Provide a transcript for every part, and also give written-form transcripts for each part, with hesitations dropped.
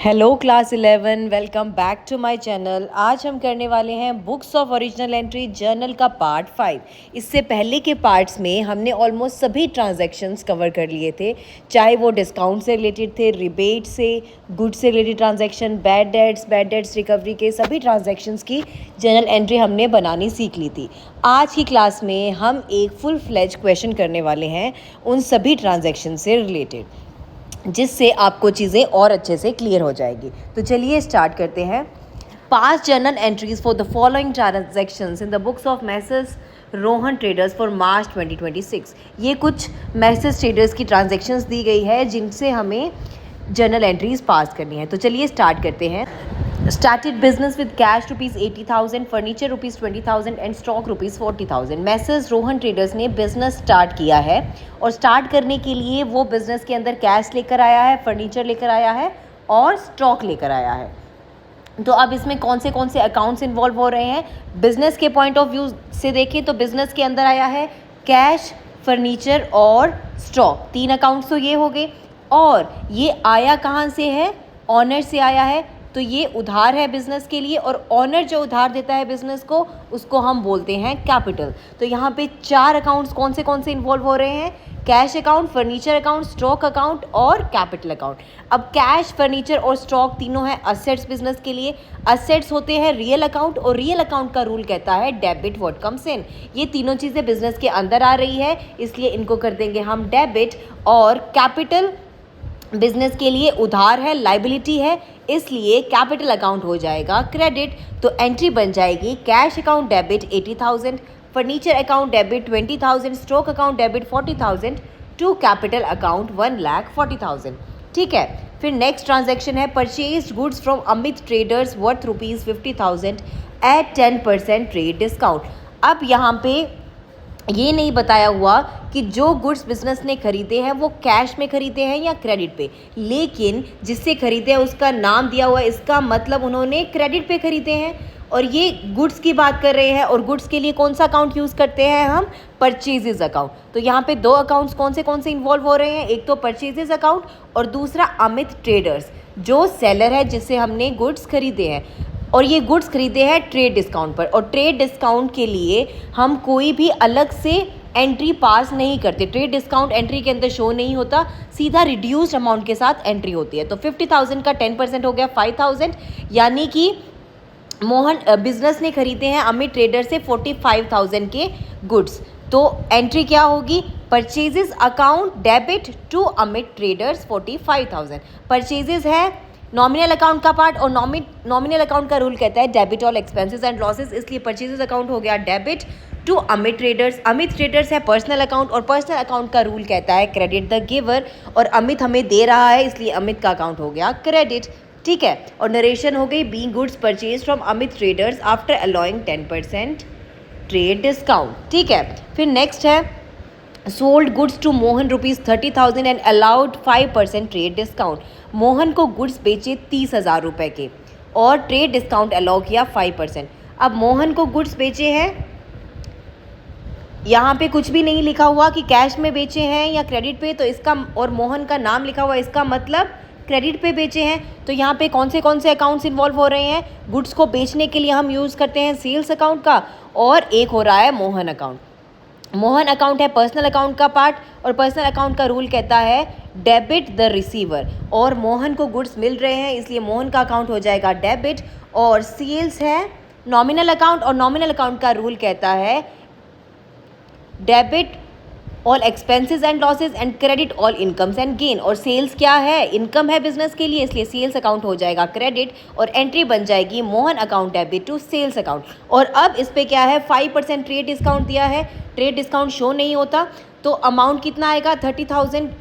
Hello class 11, welcome back to my channel. आज हम करने वाले हैं books of original entry journal का पार्ट 5। इससे पहले के पार्ट्स में हमने ऑलमोस्ट सभी ट्रांजैक्शंस कवर कर लिए थे, चाहे वो डिस्काउंट से रिलेटेड थे, रिबेट से, गुड से related transaction, bad debts recovery के सभी ट्रांजैक्शंस की जर्नल एंट्री हमने बनानी सीख ली थी। आज की क्लास में हम एक फुल फ्लेज क्वेश्चन करने वाले हैं उन सभी ट्रांजैक्शन से रिलेटेड, जिससे आपको चीज़ें और अच्छे से क्लियर हो जाएगी। तो चलिए स्टार्ट करते हैं। पास journal entries for the following transactions in the books of message Rohan traders for March 2026। ये कुछ मैसेज ट्रेडर्स की ट्रांजैक्शंस दी गई है जिनसे हमें जर्नल एंट्रीज पास करनी है। तो चलिए स्टार्ट करते हैं। Started business with cash rupees 80,000, furniture rupees 20,000 and stock rupees 40,000। Message Rohan traders ने बिजनेस स्टार्ट किया है और स्टार्ट करने के लिए वो बिजनेस के अंदर कैश लेकर आया है, फर्नीचर लेकर आया है और स्टॉक लेकर आया है। तो अब इसमें कौन से अकाउंट्स इन्वॉल्व हो रहे हैं? बिजनेस के पॉइंट ऑफ व्यू से देखें तो बिजनेस के अंदर आया है कैश, फर्नीचर और स्टॉक। 3 अकाउंट्स तो ये हो गए। और ये आया कहाँ से है? ऑनर से आया है। तो ये उधार है बिजनेस के लिए, और ऑनर जो उधार देता है बिजनेस को उसको हम बोलते हैं कैपिटल। तो यहाँ पे 4 अकाउंट्स कौन से इन्वॉल्व हो रहे हैं? Cash account, furniture account, stock account और कैपिटल अकाउंट। अब कैश, फर्नीचर और स्टॉक तीनों हैं असेट्स बिजनेस के लिए। असेट्स होते हैं रियल अकाउंट, और रियल अकाउंट का रूल कहता है डेबिट व्हाट कम्स इन। ये तीनों चीज़ें बिजनेस के अंदर आ रही है, इसलिए इनको कर देंगे हम डेबिट। और कैपिटल बिजनेस के लिए उधार है, लाइबिलिटी है, इसलिए कैपिटल अकाउंट हो जाएगा क्रेडिट। तो एंट्री बन जाएगी cash account debit 80,000, furniture account debit 20,000, stock account debit 40,000 to capital account 1,40,000। ठीक है। फिर नेक्स्ट ट्रांजैक्शन है purchase goods from Amit traders worth rupees 50,000 at 10% trade discount. अब यहाँ पे ये नहीं बताया हुआ कि जो गुड्स बिजनेस ने खरीदे हैं वो कैश में खरीदे हैं या क्रेडिट पे, लेकिन जिससे खरीदे हैं उसका नाम दिया हुआ है, इसका मतलब उन्होंने क्रेडिट पे खरीदे हैं। और ये गुड्स की बात कर रहे हैं, और गुड्स के लिए कौन सा अकाउंट यूज़ करते हैं हम? Purchases account. तो यहाँ पे 2 अकाउंट्स कौन से इन्वॉल्व हो रहे हैं? एक तो परचेजेस अकाउंट और दूसरा अमित ट्रेडर्स, जो सेलर है जिससे हमने गुड्स खरीदे हैं। और ये गुड्स खरीदे हैं ट्रेड डिस्काउंट पर, और ट्रेड डिस्काउंट के लिए हम कोई भी अलग से एंट्री पास नहीं करते। ट्रेड डिस्काउंट एंट्री के अंदर शो नहीं होता, सीधा रिड्यूस्ड अमाउंट के साथ एंट्री होती है। तो 50,000 का 10% हो गया 5,000, यानी कि मोहन बिजनेस ने खरीदे हैं अमित ट्रेडर से 45,000 के गुड्स। तो एंट्री क्या होगी? Purchases account debit to Amit traders 45,000। Purchases है नॉमिनल अकाउंट का पार्ट, और नॉमिनल अकाउंट का रूल कहता है debit all expenses and losses, इसलिए परचेजेस अकाउंट हो गया debit to Amit traders. Amit traders है पर्सनल अकाउंट, और पर्सनल अकाउंट का रूल कहता है क्रेडिट द गिवर, और अमित हमें दे रहा है इसलिए अमित का अकाउंट हो गया क्रेडिट। ठीक है। और नरेशन हो गई being goods purchase from Amit traders after allowing 10% trade discount. ठीक है। फिर नेक्स्ट है sold goods to Mohan rupees 30,000 and allowed 5% trade discount. Mohan को गुड्स बेचे 30,000 रुपये के, और ट्रेड डिस्काउंट अलाउ किया 5%। अब मोहन को गुड्स बेचे हैं, यहाँ पे कुछ भी नहीं लिखा हुआ कि कैश में बेचे हैं या क्रेडिट पे, तो इसका, और मोहन का नाम लिखा हुआ, इसका मतलब क्रेडिट पे बेचे हैं। तो यहाँ पे कौन से अकाउंट्स इन्वॉल्व हो रहे हैं? गुड्स को बेचने के लिए हम यूज़ करते हैं सेल्स अकाउंट का, और एक हो रहा है मोहन अकाउंट। मोहन अकाउंट है पर्सनल अकाउंट का पार्ट, और पर्सनल अकाउंट का रूल कहता है डेबिट द रिसीवर, और मोहन को गुड्स मिल रहे हैं इसलिए मोहन का अकाउंट हो जाएगा डेबिट। और सेल्स है नॉमिनल अकाउंट, और नॉमिनल अकाउंट का रूल कहता है debit all expenses and losses and credit all incomes and gain. और सेल्स क्या है? इनकम है बिजनेस के लिए, इसलिए सेल्स अकाउंट हो जाएगा क्रेडिट, और एंट्री बन जाएगी Mohan account debit to sales account. और अब इस पे क्या है? 5% ट्रेड डिस्काउंट दिया है, ट्रेड डिस्काउंट शो नहीं होता, तो अमाउंट कितना आएगा? 30,000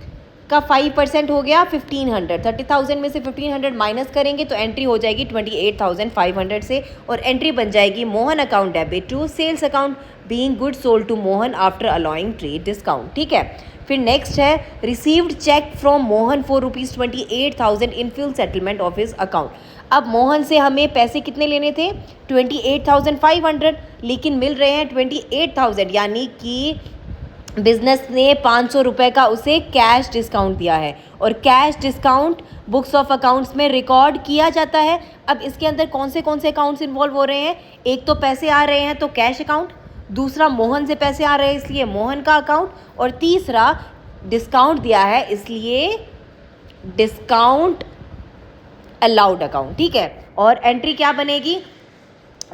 का 5% हो गया 1,500। 30,000 में से 1,500 माइनस करेंगे तो एंट्री हो जाएगी 28,500 से, और एंट्री बन जाएगी Mohan account debit to sales account being good sold to Mohan after allowing trade discount. ठीक है। फिर नेक्स्ट है received cheque from Mohan for rupees 28,000 in full settlement of his account. अब मोहन से हमें पैसे कितने लेने थे? 28,500, लेकिन मिल रहे हैं 28,000, यानी कि बिजनेस ने 500 रुपये का उसे कैश डिस्काउंट दिया है और cash discount books of accounts में रिकॉर्ड किया जाता है। अब इसके अंदर कौन से अकाउंट्स इन्वॉल्व हो रहे हैं? एक तो पैसे आ रहे हैं तो कैश अकाउंट, दूसरा मोहन से पैसे आ रहे हैं इसलिए मोहन का अकाउंट, और तीसरा डिस्काउंट दिया है इसलिए डिस्काउंट अलाउड अकाउंट। ठीक है, और एंट्री क्या बनेगी?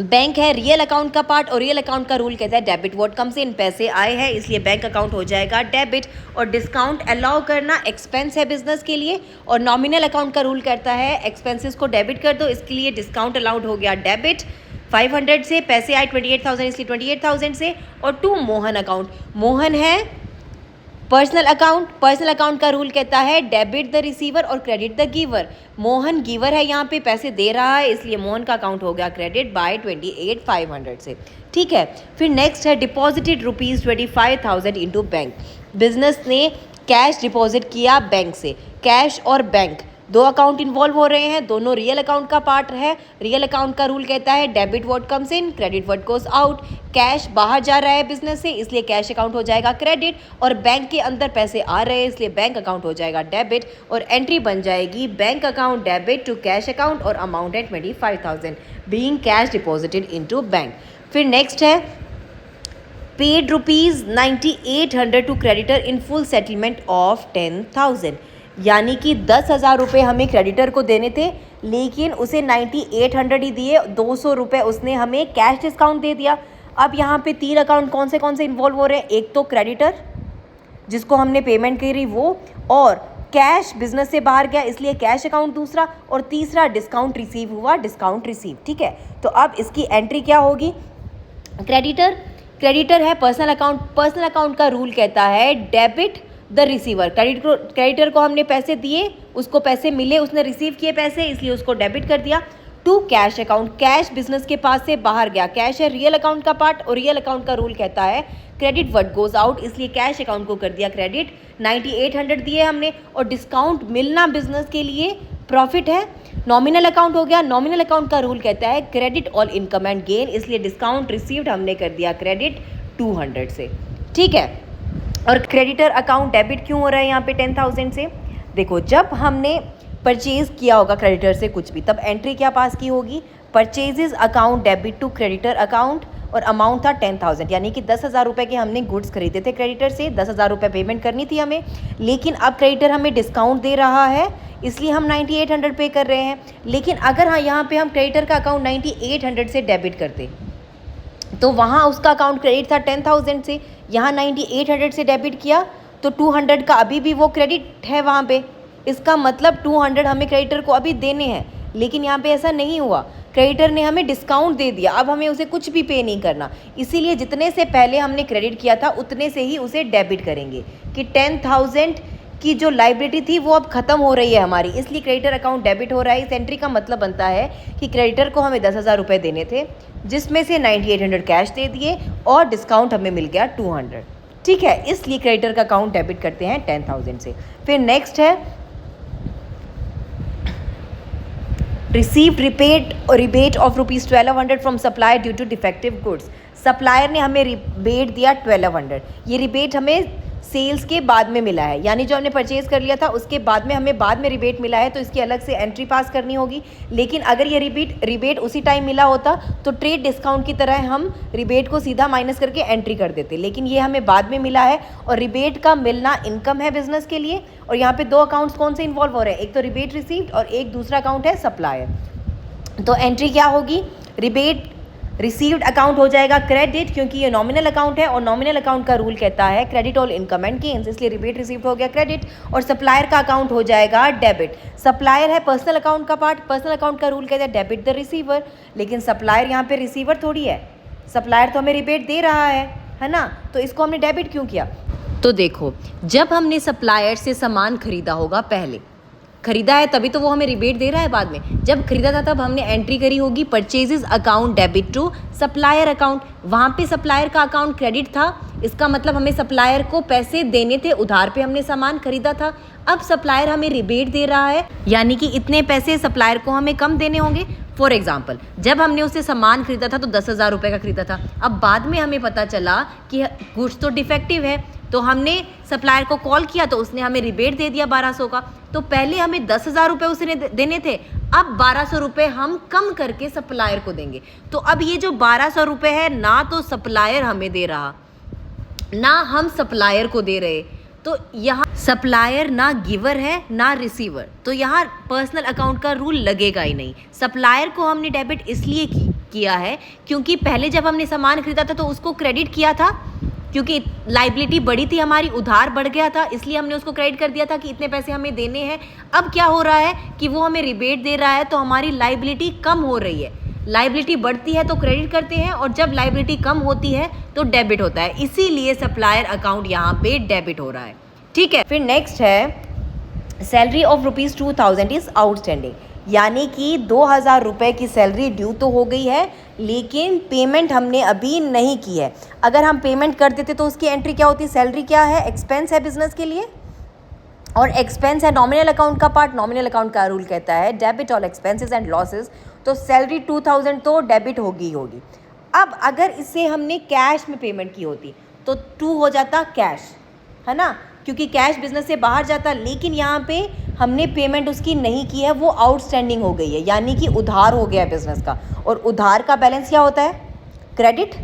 बैंक है रियल अकाउंट का पार्ट, और रियल अकाउंट का रूल कहता है डेबिट व्हाट कम्स इन, पैसे आए हैं इसलिए बैंक अकाउंट हो जाएगा डेबिट, और डिस्काउंट अलाउ करना एक्सपेंस है बिजनेस के लिए, और नॉमिनल अकाउंट का रूल कहता है एक्सपेंसेस को डेबिट कर दो, इसके लिए डिस्काउंट अलाउड हो गया डेबिट। 500 से पैसे आए 28,000 इसलिए 28,000 से, और टू मोहन अकाउंट, मोहन है पर्सनल अकाउंट का रूल कहता है डेबिट द रिसीवर और credit the giver. Mohan giver है, यहाँ पे पैसे दे रहा है इसलिए मोहन का अकाउंट हो गया क्रेडिट बाय 28,500 से। ठीक है, फिर नेक्स्ट है डिपॉजिटेड ₹25,000 इनटू बैंक। बिजनेस ने कैश डिपॉजिट किया बैंक से, कैश और बैंक दो अकाउंट इन्वॉल्व हो रहे हैं, दोनों रियल अकाउंट का पार्ट है। रियल अकाउंट का रूल कहता है debit what comes in, credit what goes out. Cash बाहर जा रहा है बिजनेस से इसलिए कैश अकाउंट हो जाएगा क्रेडिट, और बैंक के अंदर पैसे आ रहे हैं इसलिए बैंक अकाउंट हो जाएगा डेबिट, और एंट्री बन जाएगी bank account debit to cash account और अमाउंट है 25,000 being cash deposited into bank. फिर नेक्स्ट है paid ₹9800 to creditor in full settlement of 10,000, यानी कि 10,000 रुपये हमें क्रेडिटर को देने थे लेकिन उसे 9800 ही दिए, 200 रुपये उसने हमें कैश डिस्काउंट दे दिया। अब यहाँ पे 3 अकाउंट कौन से इन्वॉल्व हो रहे हैं? एक तो क्रेडिटर जिसको हमने पेमेंट करी वो, और कैश बिजनेस से बाहर गया इसलिए कैश अकाउंट दूसरा, और तीसरा डिस्काउंट रिसीव हुआ, डिस्काउंट रिसीव। ठीक है, तो अब इसकी एंट्री क्या होगी? क्रेडिटर है पर्सनल अकाउंट का रूल कहता है डेबिट द रिसीवर। क्रेडिटर को हमने पैसे दिए, उसको पैसे मिले, उसने रिसीव किए पैसे इसलिए उसको डेबिट कर दिया। To cash account, cash business के पास से बाहर गया, कैश है रियल अकाउंट का पार्ट, और रियल अकाउंट का रूल कहता है क्रेडिट व्हाट गोज आउट इसलिए कैश अकाउंट को कर दिया क्रेडिट। 9800 दिए हमने, और डिस्काउंट मिलना बिजनेस के लिए प्रॉफिट है। नॉमिनल अकाउंट हो गया, नॉमिनल अकाउंट का रूल कहता है credit all income and gain इसलिए डिस्काउंट रिसीव्ड हमने कर दिया क्रेडिट 200 से। ठीक है, और क्रेडिटर अकाउंट डेबिट क्यों हो रहा है यहाँ पे 10,000 से? देखो, जब हमने परचेज किया होगा क्रेडिटर से कुछ भी तब एंट्री क्या पास की होगी? Purchases account debit to creditor account, और अमाउंट था 10,000, यानी कि 10,000 रुपये के हमने गुड्स खरीदे थे क्रेडिटर से, 10,000 रुपये पेमेंट करनी थी हमें, लेकिन अब क्रेडिटर हमें डिस्काउंट दे रहा है इसलिए हम 9800 पे कर रहे हैं। लेकिन अगर हाँ यहाँ पे हम क्रेडिटर का अकाउंट 9800 से डेबिट करते तो वहाँ उसका अकाउंट क्रेडिट था 10,000 से, यहाँ 9800 से डेबिट किया तो 200 का अभी भी वो क्रेडिट है वहाँ पे। इसका मतलब 200 हमें क्रेडिटर को अभी देने हैं, लेकिन यहाँ पे ऐसा नहीं हुआ, क्रेडिटर ने हमें डिस्काउंट दे दिया, अब हमें उसे कुछ भी पे नहीं करना। इसीलिए जितने से पहले हमने क्रेडिट किया था उतने से ही उसे डेबिट करेंगे कि 10,000 की जो लाइबिलिटी थी वो अब ख़त्म हो रही है हमारी, इसलिए क्रेडिटर अकाउंट डेबिट हो रहा है। इस एंट्री का मतलब बनता है कि क्रेडिटर को हमें 10,000 रुपये देने थे जिसमें से 9800 कैश दे दिए और डिस्काउंट हमें मिल गया 200। ठीक है, इसलिए क्रेडिटर का अकाउंट डेबिट करते हैं 10,000 से। फिर नेक्स्ट है received rebate of ₹1200 from supplier due to defective goods. Supplier ने हमें रिबेट दिया 1200, ये रिबेट हमें सेल्स के बाद में मिला है, यानी जो हमने परचेज कर लिया था उसके बाद में हमें बाद में रिबेट मिला है तो इसकी अलग से एंट्री पास करनी होगी। लेकिन अगर ये रिबेट उसी टाइम मिला होता तो ट्रेड डिस्काउंट की तरह हम रिबेट को सीधा माइनस करके एंट्री कर देते, लेकिन ये हमें बाद में मिला है और रिबेट का मिलना इनकम है बिजनेस के लिए। और यहाँ पे दो अकाउंट्स कौन से इन्वॉल्व हो रहे हैं, एक तो रिबेट रिसीव्ड और एक दूसरा अकाउंट है सप्लायर। तो एंट्री क्या होगी, रिबेट रिसीव्ड अकाउंट हो जाएगा क्रेडिट, क्योंकि ये नॉमिनल अकाउंट है और नॉमिनल अकाउंट का रूल कहता है credit all income and gains, इसलिए रिबेट रिसीव्ड हो गया क्रेडिट। और सप्लायर का अकाउंट हो जाएगा डेबिट। सप्लायर है पर्सनल अकाउंट का पार्ट, पर्सनल अकाउंट का रूल कहता है डेबिट द रिसीवर, लेकिन सप्लायर यहाँ पे रिसीवर थोड़ी है, सप्लायर तो हमें रिबेट दे रहा है ना, तो इसको हमने डेबिट क्यों किया। तो देखो, जब हमने सप्लायर से सामान खरीदा होगा, पहले खरीदा है तभी तो वो हमें रिबेट दे रहा है बाद में, जब खरीदा था तब हमने एंट्री करी होगी purchases account debit to supplier account, वहाँ पे सप्लायर का अकाउंट क्रेडिट था, इसका मतलब हमें सप्लायर को पैसे देने थे, उधार पे हमने सामान खरीदा था। अब सप्लायर हमें रिबेट दे रहा है, यानी कि इतने पैसे सप्लायर को हमें कम देने होंगे। फॉर एग्जाम्पल, जब हमने उससे सामान खरीदा था तो 10,000 रुपये का खरीदा था, अब बाद में हमें पता चला कि गुड्स तो डिफेक्टिव है, तो हमने सप्लायर को कॉल किया तो उसने हमें रिबेट दे दिया 1200 का। तो पहले हमें 10,000 रुपये उसने देने थे, अब 1200 रुपये हम कम करके सप्लायर को देंगे। तो अब ये जो 1200 रुपये है ना तो सप्लायर हमें दे रहा ना हम सप्लायर को दे रहे, तो यहाँ सप्लायर ना गिवर है ना रिसीवर, तो यहाँ पर्सनल अकाउंट का रूल लगेगा ही नहीं। सप्लायर को हमने डेबिट इसलिए किया है क्योंकि पहले जब हमने सामान खरीदा था तो उसको क्रेडिट किया था, क्योंकि लाइबिलिटी बढ़ी थी हमारी, उधार बढ़ गया था, इसलिए हमने उसको क्रेडिट कर दिया था कि इतने पैसे हमें देने हैं। अब क्या हो रहा है कि वो हमें रिबेट दे रहा है तो हमारी लाइबिलिटी कम हो रही है। लाइबिलिटी बढ़ती है तो क्रेडिट करते हैं और जब लाइबिलिटी कम होती है तो डेबिट होता है, इसीलिए सप्लायर अकाउंट यहाँ पे डेबिट हो रहा है। ठीक है, फिर नेक्स्ट है सैलरी ऑफ ₹2000 इज आउटस्टैंडिंग, यानी कि 2000 रुपये की सैलरी ड्यू तो हो गई है लेकिन पेमेंट हमने अभी नहीं की है। अगर हम पेमेंट कर देते तो उसकी एंट्री क्या होती है? सैलरी क्या है? एक्सपेंस है बिजनेस के लिए, और एक्सपेंस है नॉमिनल अकाउंट का पार्ट। नॉमिनल अकाउंट का रूल कहता है debit all expenses and losses, तो सैलरी 2000 तो डेबिट होगी। अब अगर इससे हमने कैश में पेमेंट की होती तो 2 हो जाता कैश, है ना, क्योंकि कैश बिजनेस से बाहर जाता, लेकिन यहाँ पे हमने पेमेंट उसकी नहीं की है, वो आउटस्टैंडिंग हो गई है, यानी कि उधार हो गया है बिजनेस का, और उधार का बैलेंस क्या होता है? क्रेडिट।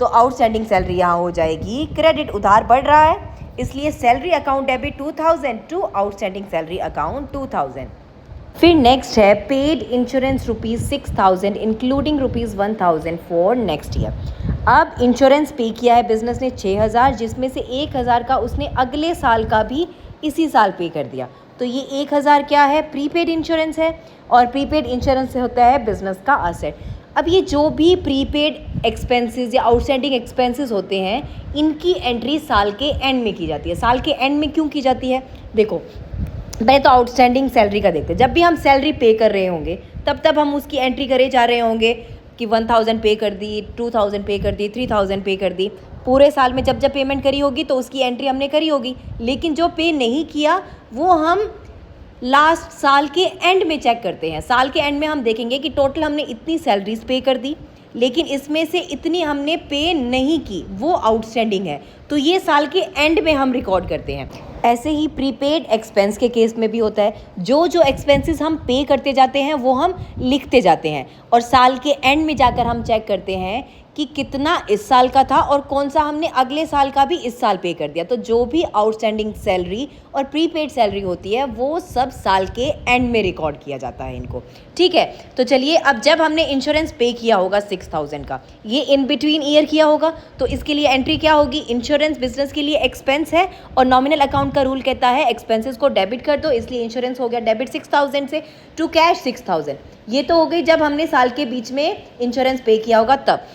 तो आउटस्टैंडिंग सैलरी यहाँ हो जाएगी क्रेडिट, उधार बढ़ रहा है, इसलिए salary account debit 2000 to outstanding salary account 2000। फिर नेक्स्ट है paid insurance ₹6000 including ₹1000 for next year. अब इंश्योरेंस पे किया है बिजनेस ने 6000, जिसमें से 1000 का उसने अगले साल का भी इसी साल पे कर दिया, तो ये 1000 क्या है? प्रीपेड इंश्योरेंस है, और प्रीपेड इंश्योरेंस से होता है बिजनेस का असेट। अब ये जो भी प्रीपेड एक्सपेंसेस या आउटस्टैंडिंग एक्सपेंसेस होते हैं, इनकी एंट्री साल के एंड में की जाती है। साल के एंड में क्यों की जाती है? देखो, पहले तो आउटस्टैंडिंग सैलरी का देखते हैं। जब भी हम सैलरी पे कर रहे होंगे तब हम उसकी एंट्री करे जा रहे होंगे कि 1000 पे कर दी, 2000 पे कर दी, 3000 पे कर दी। पूरे साल में जब जब पेमेंट करी होगी तो उसकी एंट्री हमने करी होगी, लेकिन जो पे नहीं किया वो हम लास्ट साल के एंड में चेक करते हैं। साल के एंड में हम देखेंगे कि टोटल हमने इतनी सैलरीज पे कर दी, लेकिन इसमें से इतनी हमने पे नहीं की, वो आउटस्टैंडिंग है, तो ये साल के एंड में हम रिकॉर्ड करते हैं। ऐसे ही प्रीपेड एक्सपेंस के केस में भी होता है, जो एक्सपेंसेस हम पे करते जाते हैं वो हम लिखते जाते हैं, और साल के एंड में जाकर हम चेक करते हैं कि कितना इस साल का था और कौन सा हमने अगले साल का भी इस साल पे कर दिया। तो जो भी आउटस्टैंडिंग सैलरी और प्रीपेड सैलरी होती है वो सब साल के एंड में रिकॉर्ड किया जाता है इनको। ठीक है, तो चलिए, अब जब हमने इंश्योरेंस पे किया होगा 6000 का, ये इन बिटवीन ईयर किया होगा, तो इसके लिए एंट्री क्या होगी? इंश्योरेंस बिजनेस के लिए एक्सपेंस है, और नॉमिनल अकाउंट का रूल कहता है एक्सपेंसेस को डेबिट कर दो, इसलिए इंश्योरेंस हो गया डेबिट 6000 से टू कैश 6000। ये तो हो गई जब हमने साल के बीच में इंश्योरेंस पे किया होगा तब।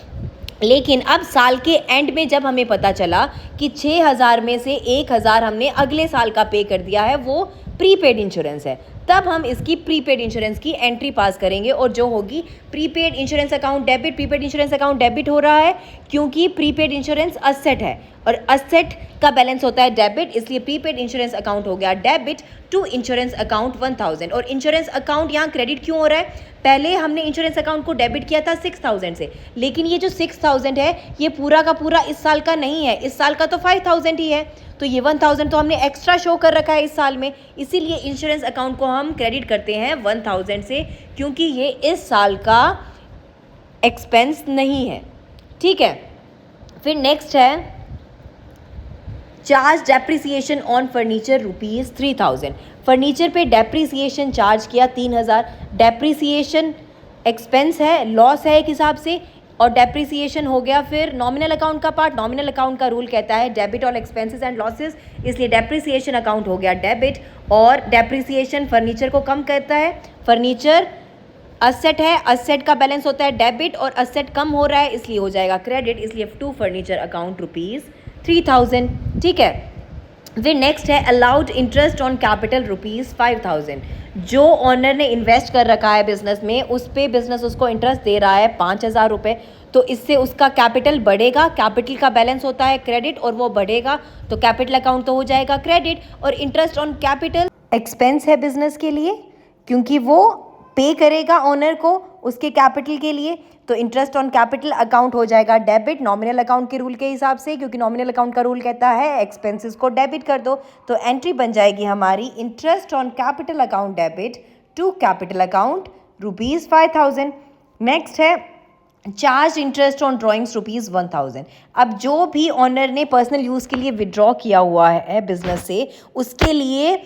लेकिन अब साल के एंड में जब हमें पता चला कि 6000 में से 1000 हमने अगले साल का पे कर दिया है, वो प्रीपेड इंश्योरेंस है, तब हम इसकी प्रीपेड इंश्योरेंस की एंट्री पास करेंगे, और जो होगी prepaid insurance account debit. Prepaid insurance account debit हो रहा है क्योंकि प्रीपेड इंश्योरेंस असेट है, और असेट का बैलेंस होता है डेबिट, इसलिए प्रीपेड इंश्योरेंस अकाउंट हो गया डेबिट टू इंश्योरेंस अकाउंट 1000। और इंश्योरेंस अकाउंट यहाँ क्रेडिट क्यों हो रहा है? पहले हमने इंश्योरेंस अकाउंट को डेबिट किया था 6000 से, लेकिन ये जो 6000 है ये पूरा का पूरा इस साल का नहीं है, इस साल का तो 5000 ही है, तो ये 1000 तो हमने एक्स्ट्रा शो कर रखा है इस साल में, इसीलिए इंश्योरेंस अकाउंट को हम क्रेडिट करते हैं 1000 से, क्योंकि ये इस साल का एक्सपेंस नहीं है। ठीक है, फिर नेक्स्ट है charge depreciation on furniture ₹3000। Furniture पे डेप्रिसिएशन चार्ज किया 3000। डेप्रिसिएशन एक्सपेंस है, लॉस है एक हिसाब से, और डेप्रिसिएशन हो गया फिर नॉमिनल अकाउंट का पार्ट। नॉमिनल अकाउंट का रूल कहता है debit all expenses and losses, इसलिए डेप्रिसिएशन अकाउंट हो गया डेबिट, और डेप्रिसिएशन फर्नीचर को कम करता है। फर्नीचर असेट है, असेट का बैलेंस होता है डेबिट, और असेट कम हो रहा है इसलिए हो जाएगा क्रेडिट, इसलिए टू फर्नीचर अकाउंट ₹3000। ठीक है, फिर नेक्स्ट है अलाउड इंटरेस्ट ऑन कैपिटल ₹5000। जो ऑनर ने इन्वेस्ट कर रखा है बिजनेस में, उस पर बिजनेस उसको इंटरेस्ट दे रहा है 5000 रुपये, तो इससे उसका कैपिटल बढ़ेगा। कैपिटल का बैलेंस होता है क्रेडिट, और वो बढ़ेगा तो कैपिटल अकाउंट तो हो जाएगा क्रेडिट, और इंटरेस्ट ऑन कैपिटल एक्सपेंस है बिजनेस के लिए, क्योंकि वो पे करेगा ऑनर को, उसके कैपिटल के लिए, तो इंटरेस्ट ऑन कैपिटल अकाउंट हो जाएगा डेबिट नॉमिनल अकाउंट के रूल के हिसाब से, क्योंकि नॉमिनल अकाउंट का रूल कहता है एक्सपेंसेस को डेबिट कर दो। तो एंट्री बन जाएगी हमारी interest on capital account debit to capital account ₹5,000। Next है चार्ज इंटरेस्ट ऑन ड्राइंग्स ₹1,000। अब जो भी ऑनर ने पर्सनल यूज़ के लिए विड्रॉ किया हुआ है बिजनेस से, उसके लिए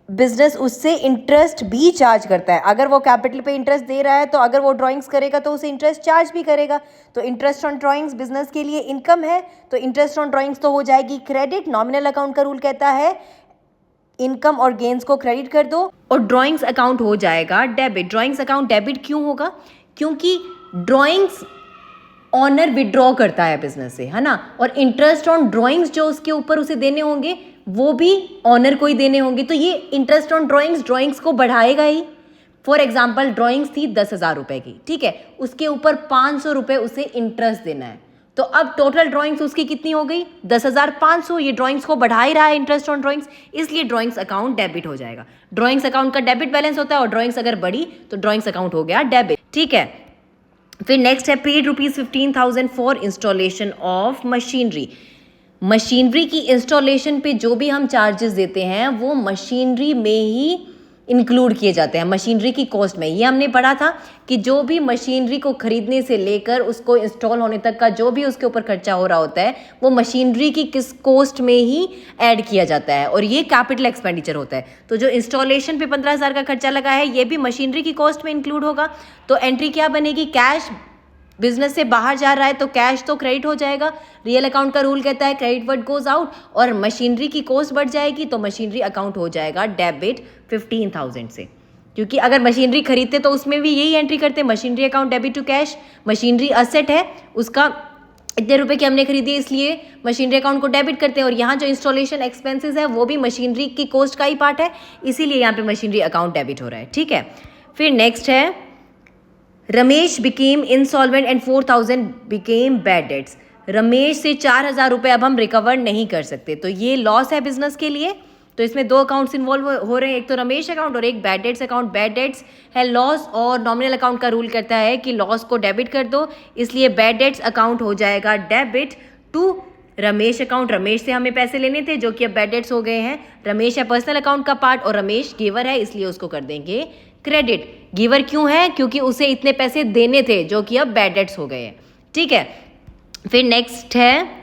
बिजनेस उससे इंटरेस्ट भी चार्ज करता है। अगर वो कैपिटल पे इंटरेस्ट दे रहा है तो अगर वो ड्राइंग्स करेगा तो उसे इंटरेस्ट चार्ज भी करेगा। तो इंटरेस्ट ऑन ड्राइंग्स बिजनेस के लिए इनकम है, तो इंटरेस्ट ऑन ड्राइंग्स तो हो जाएगी क्रेडिट। नॉमिनल अकाउंट का रूल कहता है इनकम और गेन्स को क्रेडिट कर दो और ड्राइंग्स अकाउंट हो जाएगा डेबिट। ड्राइंग्स अकाउंट डेबिट क्यों होगा? क्योंकि ड्राइंग्स ऑनर विड्रॉ करता है बिजनेस से, है ना, और इंटरेस्ट ऑन ड्राइंग्स जो उसके ऊपर उसे देने होंगे वो भी ऑनर को ही देने होंगे। तो ये इंटरेस्ट ऑन ड्राइंग्स को बढ़ाएगा ही। फॉर एग्जाम्पल ड्राइंग्स थी 10,000 रुपए की, ठीक है, उसके ऊपर 500 रुपये उसे इंटरेस्ट देना है। तो अब टोटल ड्राइंग्स उसकी कितनी हो गई? 10,500। ये ड्राइंग्स को बढ़ा ही रहा है इंटरेस्ट ऑन ड्राइंग्स, इसलिए ड्राइंग्स अकाउंट डेबिट हो जाएगा। ड्राइंग्स अकाउंट का डेबिट बैलेंस होता है और ड्राइंग्स अगर बढ़ी तो ड्राइंग्स अकाउंट हो गया डेबिट, ठीक है। फिर नेक्स्ट है paid ₹15,000 for installation of machinery. Machinery की इंस्टॉलेशन पे जो भी हम चार्जेस देते हैं वो मशीनरी में ही इंक्लूड किए जाते हैं, मशीनरी की कॉस्ट में। ये हमने पढ़ा था कि जो भी मशीनरी को खरीदने से लेकर उसको इंस्टॉल होने तक का जो भी उसके ऊपर खर्चा हो रहा होता है वो मशीनरी की किस कॉस्ट में ही ऐड किया जाता है, और ये कैपिटल एक्सपेंडिचर होता है। तो जो इंस्टॉलेशन पे 15,000 का खर्चा लगा है ये भी मशीनरी की कॉस्ट में इंक्लूड होगा। तो एंट्री क्या बनेगी? कैश बिजनेस से बाहर जा रहा है तो कैश तो क्रेडिट हो जाएगा। रियल अकाउंट का रूल कहता है क्रेडिट वर्ड गोज आउट, और मशीनरी की कॉस्ट बढ़ जाएगी तो मशीनरी अकाउंट हो जाएगा डेबिट 15,000 से। क्योंकि अगर मशीनरी खरीदते तो उसमें भी यही एंट्री करते, machinery account debit to cash. Machinery asset है, उसका इतने रुपए की हमने खरीदी इसलिए मशीनरी अकाउंट को डेबिट करते हैं, और यहाँ जो इंस्टॉलेशन एक्सपेंसेस है वो भी मशीनरी की कॉस्ट का ही पार्ट है, इसीलिए यहाँ पे मशीनरी अकाउंट डेबिट हो रहा है, ठीक है। फिर नेक्स्ट है Ramesh became insolvent and 4,000 became bad debts. Ramesh से 4,000 रुपये अब हम रिकवर नहीं कर सकते, तो ये लॉस है बिजनेस के लिए। तो इसमें दो अकाउंट्स इन्वॉल्व हो रहे हैं, एक तो रमेश अकाउंट और एक bad debts account. Bad debts है लॉस, और नॉमिनल अकाउंट का रूल करता है कि लॉस को डेबिट कर दो, इसलिए बैड डेट्स अकाउंट हो जाएगा debit to Ramesh account. Ramesh से हमें पैसे लेने थे जो कि अब बैड डेट्स हो गए हैं। रमेश है पर्सनल अकाउंट का पार्ट और रमेश गिवर है, इसलिए उसको कर देंगे क्रेडिट। गिवर क्यों है? क्योंकि उसे इतने पैसे देने थे जो कि अब बैड डेट्स हो गए हैं, ठीक है। फिर नेक्स्ट है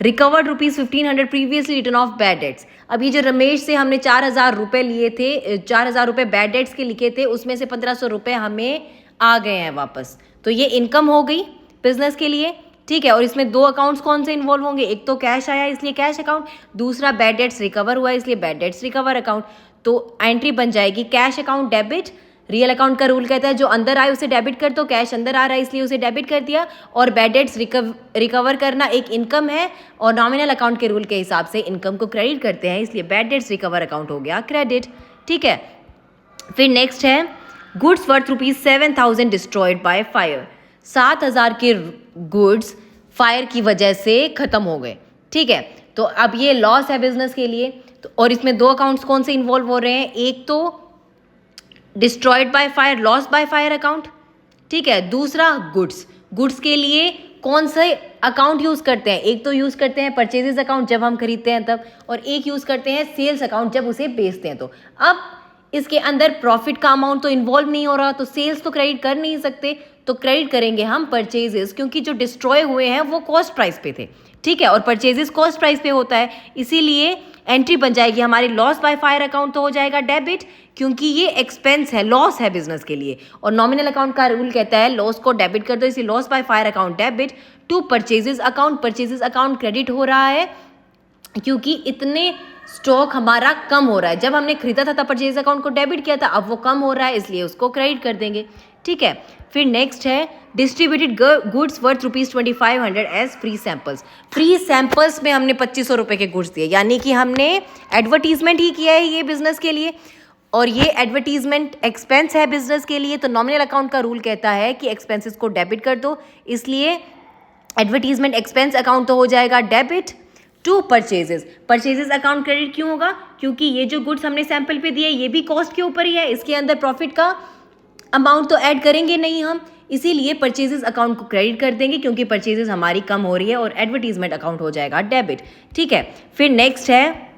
recovered ₹1,500 previously return of bad debts. अब ये जो रमेश से हमने 4,000 रुपये लिए थे, 4,000 रुपये बैड डेट्स के लिखे थे, उसमें से 1,500 रुपये हमें आ गए हैं वापस, तो ये इनकम हो गई बिजनेस के लिए, ठीक है। और इसमें दो अकाउंट्स कौन से इन्वॉल्व होंगे? एक तो कैश आया इसलिए कैश अकाउंट, दूसरा बैड डेट्स रिकवर हुआ इसलिए बैड डेट्स रिकवर अकाउंट। तो एंट्री बन जाएगी cash account debit. Real account का रूल कहता है जो अंदर आए उसे डेबिट कर दो, कैश अंदर आ रहा है इसलिए उसे डेबिट कर दिया, और बैड डेट्स रिकवर करना एक इनकम है, और नॉमिनल अकाउंट के रूल के हिसाब से इनकम को क्रेडिट करते हैं, इसलिए बैड डेट्स रिकवर अकाउंट हो गया क्रेडिट, ठीक है। फिर नेक्स्ट है goods worth ₹7,000 destroyed by fire. 7,000 के गुड्स फायर की वजह से खत्म हो गए, ठीक है। तो अब ये लॉस है बिजनेस के लिए। तो और इसमें दो अकाउंट्स कौन से इन्वॉल्व हो रहे हैं? एक तो destroyed by fire, loss by fire account, ठीक है। दूसरा गुड्स के लिए कौन से अकाउंट यूज करते हैं? एक तो यूज करते हैं परचेजेस अकाउंट जब हम खरीदते हैं तब, और एक यूज करते हैं सेल्स अकाउंट जब उसे बेचते हैं। तो अब इसके अंदर प्रॉफिट का अमाउंट तो इन्वॉल्व नहीं हो रहा, तो सेल्स तो क्रेडिट कर नहीं सकते, तो क्रेडिट करेंगे हम परचेजेस, क्योंकि जो डिस्ट्रॉय हुए हैं वो कॉस्ट प्राइस पे थे, ठीक है, और परचेजेस कॉस्ट प्राइस पे होता है, इसीलिए एंट्री बन जाएगी हमारी लॉस बाय फायर अकाउंट, तो हो जाएगा डेबिट, क्योंकि ये एक्सपेंस है, लॉस है बिजनेस के लिए, और नॉमिनल अकाउंट का रूल कहता है लॉस को डेबिट कर दो, इसलिए loss by fire account debit to purchases account. Purchases account credit हो रहा है क्योंकि इतने स्टॉक हमारा कम हो रहा है, जब हमने खरीदा था तब परचेज अकाउंट को डेबिट किया था, अब वो कम हो रहा है इसलिए उसको क्रेडिट कर देंगे, ठीक है। फिर नेक्स्ट है distributed goods worth ₹2,500 as free samples. Free samples में हमने 2,500 रुपये के गुड्स दिए, यानी कि हमने एडवर्टीजमेंट ही किया है ये बिजनेस के लिए, और ये एडवर्टीजमेंट एक्सपेंस है बिजनेस के लिए, तो नॉमिनल अकाउंट का रूल कहता है कि एक्सपेंसेस को डेबिट कर दो, इसलिए एडवर्टीजमेंट एक्सपेंस अकाउंट तो हो जाएगा debit to purchases account credit क्यों होगा? क्योंकि ये जो गुड्स हमने सैंपल पे दिए ये भी कॉस्ट के ऊपर ही है, इसके अंदर प्रॉफिट का अमाउंट तो ऐड करेंगे नहीं हम, इसीलिए परचेजेस अकाउंट को क्रेडिट कर देंगे क्योंकि परचेजेस हमारी कम हो रही है और एडवर्टीजमेंट अकाउंट हो जाएगा डेबिट। ठीक है, फिर नेक्स्ट है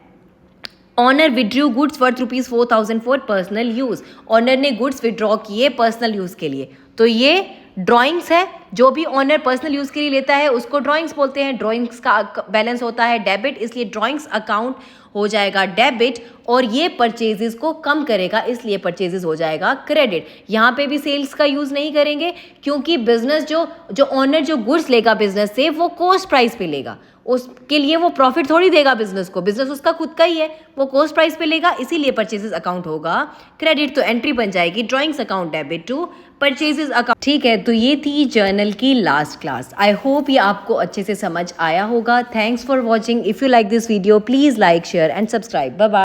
owner withdrew goods worth ₹4,000 for personal use. Owner ने गुड्स विड्रॉ किए पर्सनल यूज़ के लिए, तो ये ड्राइंग्स है। जो भी ऑनर पर्सनल यूज़ के लिए लेता है उसको ड्राइंग्स बोलते हैं। ड्राइंग्स का बैलेंस होता है डेबिट, इसलिए ड्राइंग्स अकाउंट हो जाएगा डेबिट और ये परचेजेस को कम करेगा, इसलिए परचेजेस हो जाएगा क्रेडिट। यहाँ पे भी सेल्स का यूज़ नहीं करेंगे क्योंकि बिजनेस जो ऑनर जो गुड्स लेगा बिजनेस से वो कॉस्ट प्राइस पे लेगा, उसके लिए वो प्रॉफिट थोड़ी देगा बिजनेस को, बिजनेस उसका खुद का ही है, वो कॉस्ट प्राइस पे लेगा, इसीलिए परचेजेस अकाउंट होगा क्रेडिट। तो एंट्री बन जाएगी drawings account debit to purchases account. ठीक है, तो ये थी जर्नल की लास्ट क्लास। आई होप ये आपको अच्छे से समझ आया होगा। Thanks for watching. If you like this video please like share and subscribe. Bye bye.